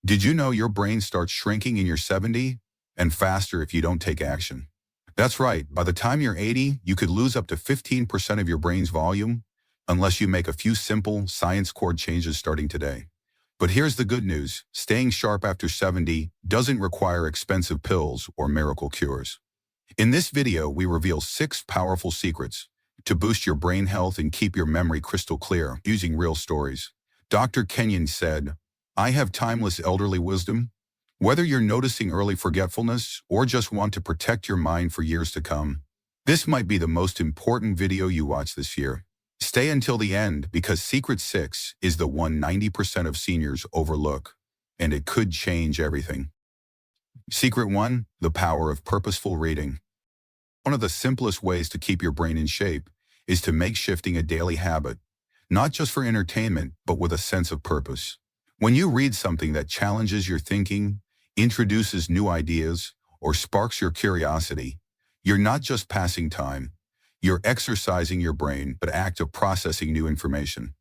Did you know your brain starts shrinking in your 70s and faster if you don't take action? That's right. By the time you're 80, you could lose up to 15% of your brain's volume unless you make a few simple science core changes starting today. But here's the good news. Staying sharp after 70 doesn't require expensive pills or miracle cures. In this video, we reveal 6 powerful secrets to boost your brain health and keep your memory crystal clear using real stories. Dr. Kenyon said, "I have timeless elderly wisdom. Whether you're noticing early forgetfulness or just want to protect your mind for years to come, this might be the most important video you watch this year." Stay until the end because Secret 6 is the one 90% of seniors overlook, and it could change everything. Secret 1, the power of purposeful reading. One of the simplest ways to keep your brain in shape is to make shifting a daily habit, not just for entertainment, but with a sense of purpose. When you read something that challenges your thinking, introduces new ideas, or sparks your curiosity, you're not just passing time. You're exercising your brain, but act of processing new information.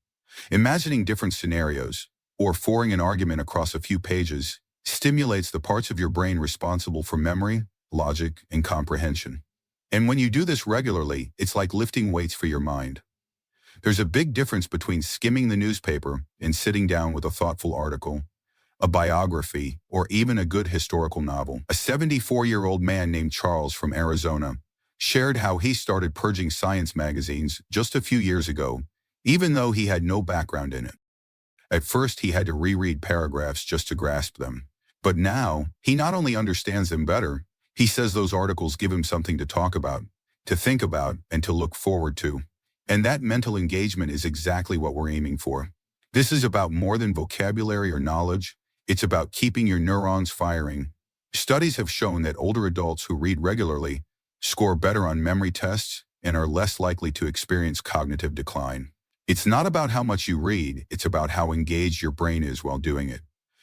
Imagining different scenarios, or forming an argument across a few pages, stimulates the parts of your brain responsible for memory, logic, and comprehension. And when you do this regularly, it's like lifting weights for your mind. There's a big difference between skimming the newspaper and sitting down with a thoughtful article, a biography, or even a good historical novel. A 74-year-old man named Charles from Arizona shared how he started purging science magazines just a few years ago, even though he had no background in it. At first, he had to reread paragraphs just to grasp them. But now, he not only understands them better, he says those articles give him something to talk about, to think about, and to look forward to. And that mental engagement is exactly what we're aiming for. This is about more than vocabulary or knowledge. It's about keeping your neurons firing. Studies have shown that older adults who read regularly score better on memory tests and are less likely to experience cognitive decline. It's not about how much you read, it's about how engaged your brain is while doing it.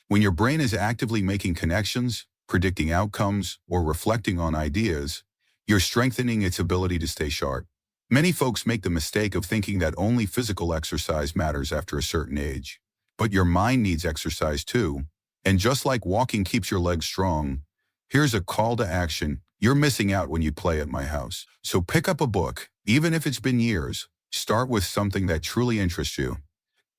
When your brain is actively making connections, predicting outcomes, or reflecting on ideas, you're strengthening its ability to stay sharp. Many folks make the mistake of thinking that only physical exercise matters after a certain age. But your mind needs exercise too. And just like walking keeps your legs strong, here's a call to action you're missing out when you play at my house. So pick up a book, even if it's been years. Start with something that truly interests you.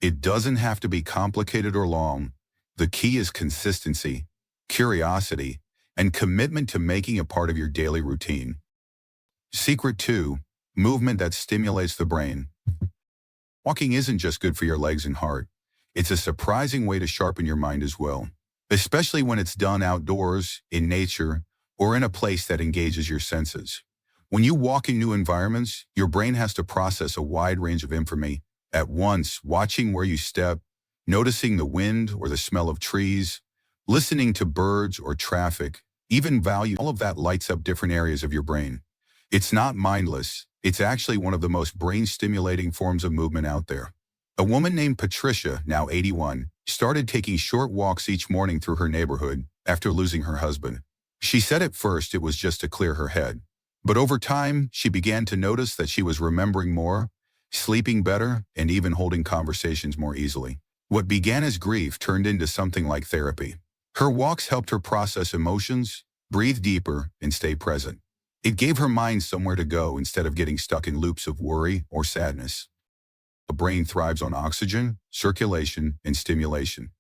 It doesn't have to be complicated or long. The key is consistency, curiosity, and commitment to making it part of your daily routine. Secret 2, movement that stimulates the brain. Walking isn't just good for your legs and heart. It's a surprising way to sharpen your mind as well, especially when it's done outdoors, in nature, or in a place that engages your senses. When you walk in new environments, your brain has to process a wide range of information at once, watching where you step, noticing the wind or the smell of trees, listening to birds or traffic, even value. All of that lights up different areas of your brain. It's not mindless. It's actually one of the most brain-stimulating forms of movement out there. A woman named Patricia, now 81, started taking short walks each morning through her neighborhood after losing her husband. She said at first it was just to clear her head. But over time, she began to notice that she was remembering more, sleeping better, and even holding conversations more easily. What began as grief turned into something like therapy. Her walks helped her process emotions, breathe deeper, and stay present. It gave her mind somewhere to go instead of getting stuck in loops of worry or sadness. The brain thrives on oxygen, circulation, and stimulation.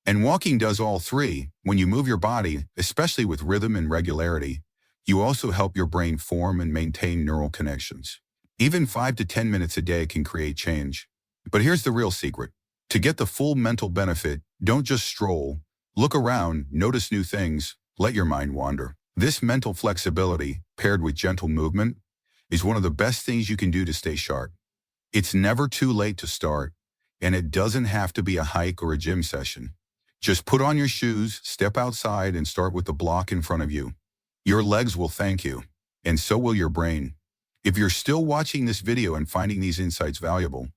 And walking does all three. When you move your body, especially with rhythm and regularity, you also help your brain form and maintain neural connections. Even 5 to 10 minutes a day can create change. But here's the real secret. To get the full mental benefit, don't just stroll. Look around, notice new things, let your mind wander. This mental flexibility, paired with gentle movement, is one of the best things you can do to stay sharp. It's never too late to start, and it doesn't have to be a hike or a gym session. Just put on your shoes, step outside, and start with the block in front of you. Your legs will thank you, and so will your brain. If you're still watching this video and finding these insights valuable,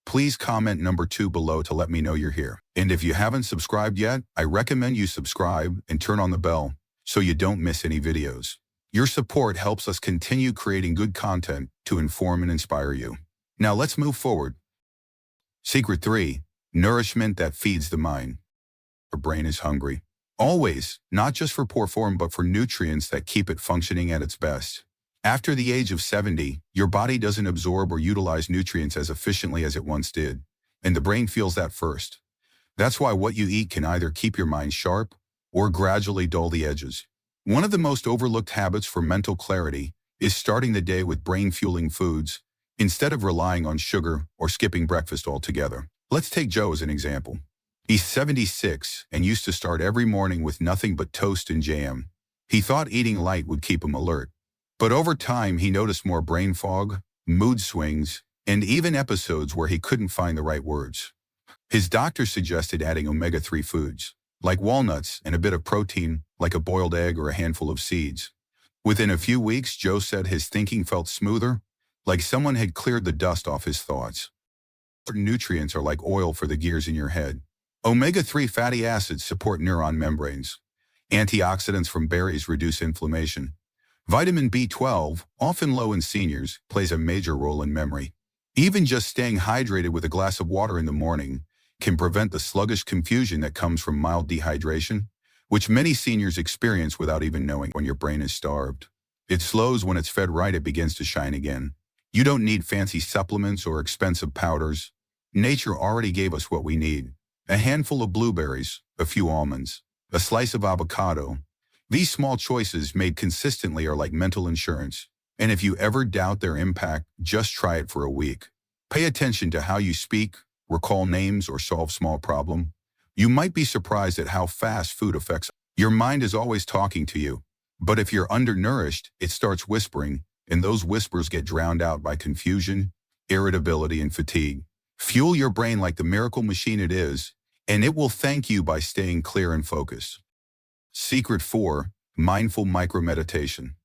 please comment number 2 below to let me know you're here. And if you haven't subscribed yet, I recommend you subscribe and turn on the bell so you don't miss any videos. Your support helps us continue creating good content to inform and inspire you. Now let's move forward. Secret 3, nourishment that feeds the mind. Your brain is hungry. Always, not just for poor form but for nutrients that keep it functioning at its best. After the age of 70, your body doesn't absorb or utilize nutrients as efficiently as it once did, and the brain feels that first. That's why what you eat can either keep your mind sharp or gradually dull the edges. One of the most overlooked habits for mental clarity is starting the day with brain-fueling foods instead of relying on sugar or skipping breakfast altogether. Let's take Joe as an example. He's 76 and used to start every morning with nothing but toast and jam. He thought eating light would keep him alert. But over time, he noticed more brain fog, mood swings, and even episodes where he couldn't find the right words. His doctor suggested adding omega-3 foods, like walnuts and a bit of protein, like a boiled egg or a handful of seeds. Within a few weeks, Joe said his thinking felt smoother, like someone had cleared the dust off his thoughts. Nutrients are like oil for the gears in your head. Omega-3 fatty acids support neuron membranes. Antioxidants from berries reduce inflammation. Vitamin B12, often low in seniors, plays a major role in memory. Even just staying hydrated with a glass of water in the morning can prevent the sluggish confusion that comes from mild dehydration, which many seniors experience without even knowing. When your brain is starved, it slows. When it's fed right, it begins to shine again. You don't need fancy supplements or expensive powders. Nature already gave us what we need. A handful of blueberries, a few almonds, a slice of avocado. These small choices made consistently are like mental insurance. And if you ever doubt their impact, just try it for a week. Pay attention to how you speak, recall names, or solve small problems. You might be surprised at how fast food affects. Your mind is always talking to you. But if you're undernourished, it starts whispering, and those whispers get drowned out by confusion, irritability, and fatigue. Fuel your brain like the miracle machine it is, and it will thank you by staying clear and focused. Secret 4. Mindful micromeditation.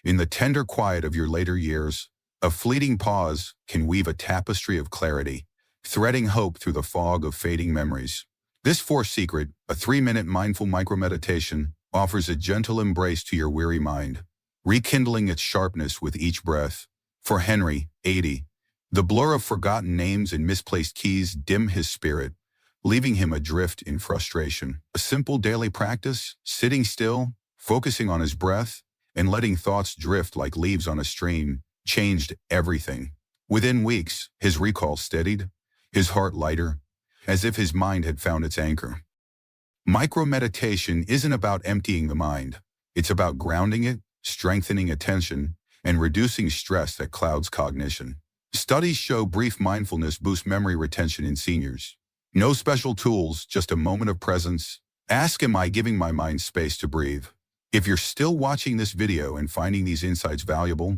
In the tender quiet of your later years, a fleeting pause can weave a tapestry of clarity, threading hope through the fog of fading memories. This fourth secret, a 3-minute mindful micromeditation, offers a gentle embrace to your weary mind, rekindling its sharpness with each breath. For Henry, 80, the blur of forgotten names and misplaced keys dim his spirit, leaving him adrift in frustration. A simple daily practice, sitting still, focusing on his breath, and letting thoughts drift like leaves on a stream, changed everything. Within weeks, his recall steadied, his heart lighter, as if his mind had found its anchor. Micromeditation isn't about emptying the mind. It's about grounding it, strengthening attention, and reducing stress that clouds cognition. Studies show brief mindfulness boosts memory retention in seniors. No special tools, just a moment of presence. Ask, am I giving my mind space to breathe? If you're still watching this video and finding these insights valuable,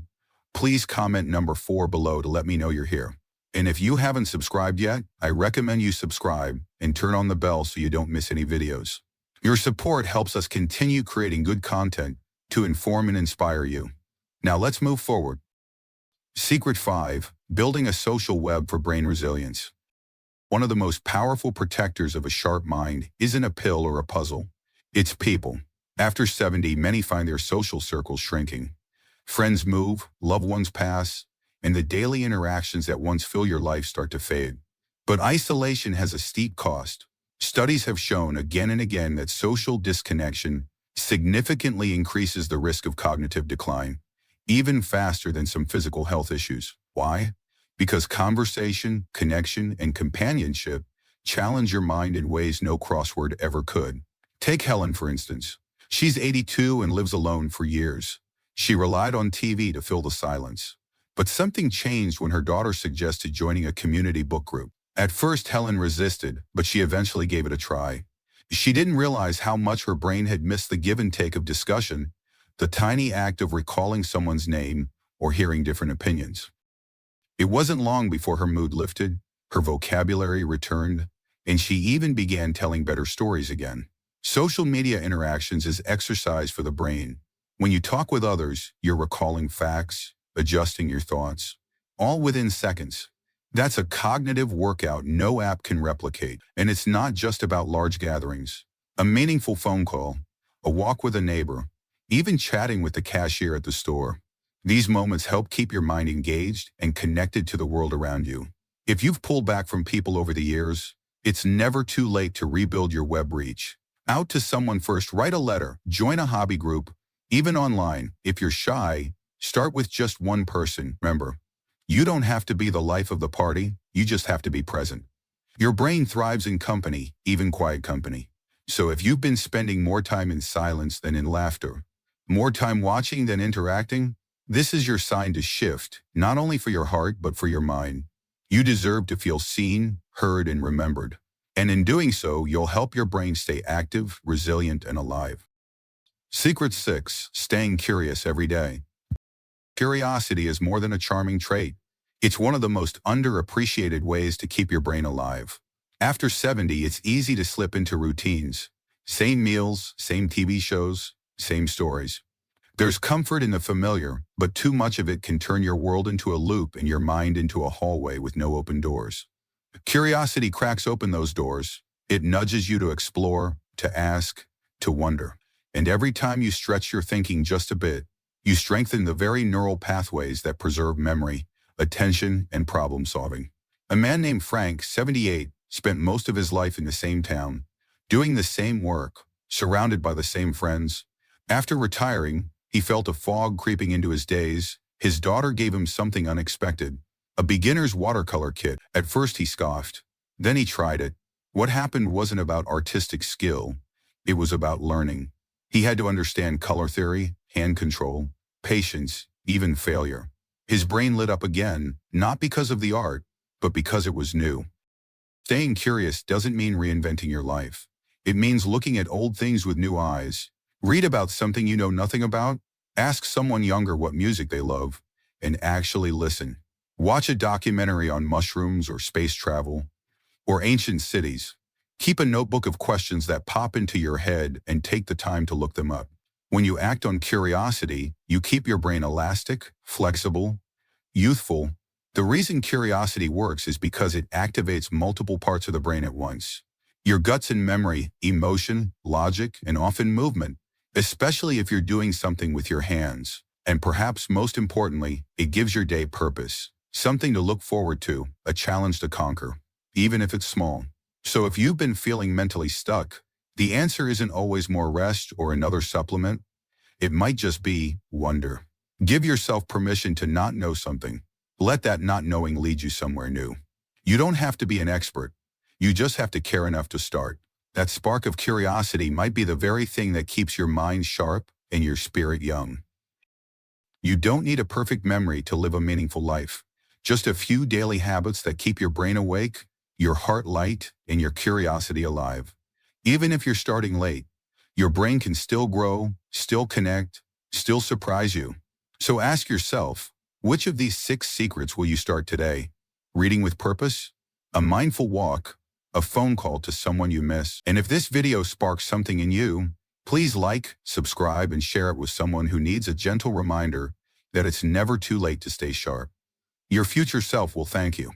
please comment number 4 below to let me know you're here. And if you haven't subscribed yet, I recommend you subscribe and turn on the bell so you don't miss any videos. Your support helps us continue creating good content to inform and inspire you. Now let's move forward. Secret 5. Building a social web for brain resilience. One of the most powerful protectors of a sharp mind isn't a pill or a puzzle. It's people. After 70, many find their social circles shrinking. Friends move, loved ones pass, and the daily interactions that once fill your life start to fade. But isolation has a steep cost. Studies have shown again and again that social disconnection significantly increases the risk of cognitive decline, even faster than some physical health issues. Why? Because conversation, connection, and companionship challenge your mind in ways no crossword ever could. Take Helen, for instance. She's 82 and lives alone for years. She relied on TV to fill the silence. But something changed when her daughter suggested joining a community book group. At first, Helen resisted, but she eventually gave it a try. She didn't realize how much her brain had missed the give and take of discussion, the tiny act of recalling someone's name or hearing different opinions. It wasn't long before her mood lifted, her vocabulary returned, and she even began telling better stories again. Social media interactions is exercise for the brain. When you talk with others, you're recalling facts, adjusting your thoughts, all within seconds. That's a cognitive workout no app can replicate. And it's not just about large gatherings. A meaningful phone call, a walk with a neighbor, even chatting with the cashier at the store. These moments help keep your mind engaged and connected to the world around you. If you've pulled back from people over the years, It's never too late to rebuild your web reach. Out to someone first, write a letter, join a hobby group, even online. If you're shy, start with just one person. Remember, you don't have to be the life of the party, you just have to be present. Your brain thrives in company, even quiet company. So if you've been spending more time in silence than in laughter, more time watching than interacting, this is your sign to shift, not only for your heart, but for your mind. You deserve to feel seen, heard, and remembered. And in doing so, you'll help your brain stay active, resilient, and alive. Secret 6. Staying curious every day. Curiosity is more than a charming trait. It's one of the most underappreciated ways to keep your brain alive. After 70, it's easy to slip into routines. Same meals, same TV shows, same stories. There's comfort in the familiar, but too much of it can turn your world into a loop and your mind into a hallway with no open doors. Curiosity cracks open those doors. It nudges you to explore, to ask, to wonder. And every time you stretch your thinking just a bit, you strengthen the very neural pathways that preserve memory, attention, and problem solving. A man named Frank, 78, spent most of his life in the same town, doing the same work, surrounded by the same friends. After retiring, he felt a fog creeping into his days. His daughter gave him something unexpected, a beginner's watercolor kit. At first he scoffed. Then he tried it. What happened wasn't about artistic skill. It was about learning. He had to understand color theory, hand control, patience, even failure. His brain lit up again, not because of the art, but because it was new. Staying curious doesn't mean reinventing your life. It means looking at old things with new eyes. Read about something you know nothing about. Ask someone younger what music they love, and actually listen. Watch a documentary on mushrooms or space travel, or ancient cities. Keep a notebook of questions that pop into your head and take the time to look them up. When you act on curiosity, you keep your brain elastic, flexible, youthful. The reason curiosity works is because it activates multiple parts of the brain at once. Your guts and memory, emotion, logic, and often movement, especially if you're doing something with your hands. And perhaps most importantly, it gives your day purpose, something to look forward to, a challenge to conquer, even if it's small. So if you've been feeling mentally stuck, the answer isn't always more rest or another supplement. It might just be wonder. Give yourself permission to not know something. Let that not knowing lead you somewhere new. You don't have to be an expert. You just have to care enough to start. That spark of curiosity might be the very thing that keeps your mind sharp and your spirit young. You don't need a perfect memory to live a meaningful life. Just a few daily habits that keep your brain awake, your heart light, and your curiosity alive. Even if you're starting late, your brain can still grow, still connect, still surprise you. So ask yourself, which of these 6 secrets will you start today? Reading with purpose? A mindful walk? A phone call to someone you miss? And if this video sparks something in you, please like, subscribe, and share it with someone who needs a gentle reminder that it's never too late to stay sharp. Your future self will thank you.